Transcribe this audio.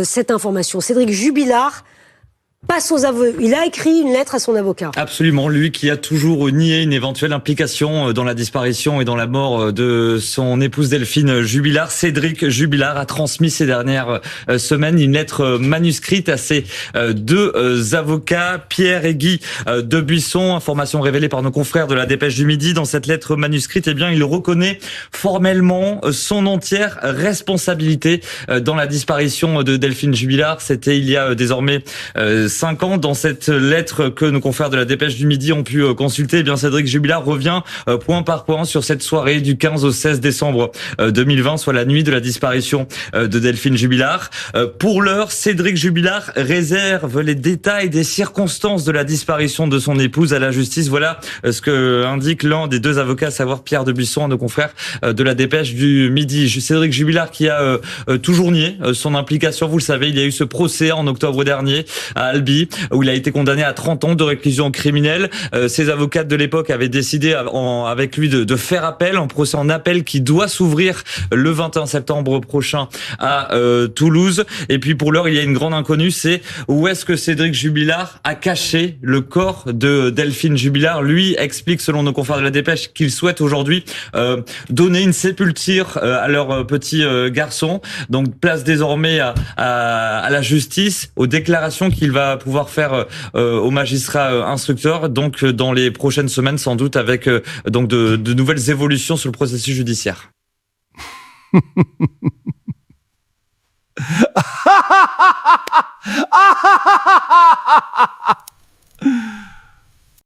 cette information. Cédric Jubilard passe aux aveux. Il a écrit une lettre à son avocat. Absolument, lui qui a toujours nié une éventuelle implication dans la disparition et dans la mort de son épouse Delphine Jubilard. Cédric Jubilard a transmis ces dernières semaines une lettre manuscrite à ses deux avocats, Pierre et Guy Debuisson. Information révélée par nos confrères de la Dépêche du Midi. Dans cette lettre manuscrite, eh bien, il reconnaît formellement son entière responsabilité dans la disparition de Delphine Jubilard. C'était il y a désormais 5 ans. Dans cette lettre que nos confrères de la Dépêche du Midi ont pu consulter, eh bien Cédric Jubilard revient point par point sur cette soirée du 15 au 16 décembre 2020, soit la nuit de la disparition de Delphine Jubilard. Pour l'heure, Cédric Jubilard réserve les détails des circonstances de la disparition de son épouse à la justice. Voilà ce que indique l'un des deux avocats, à savoir Pierre Debuisson, nos confrères de la Dépêche du Midi. Cédric Jubilard qui a toujours nié son implication. Vous le savez, il y a eu ce procès en octobre dernier à Albi, où il a été condamné à 30 ans de réclusion criminelle. Ses avocats de l'époque avaient décidé avec lui de faire appel, un procès en appel qui doit s'ouvrir le 21 septembre prochain à Toulouse. Et puis pour l'heure, il y a une grande inconnue, c'est où est-ce que Cédric Jubilard a caché le corps de Delphine Jubilard. Lui explique, selon nos confrères de la Dépêche, qu'il souhaite aujourd'hui donner une sépulture à leur petit garçon. Donc place désormais à la justice, aux déclarations qu'il va pouvoir faire au magistrat instructeur, donc dans les prochaines semaines sans doute, avec donc de nouvelles évolutions sur le processus judiciaire.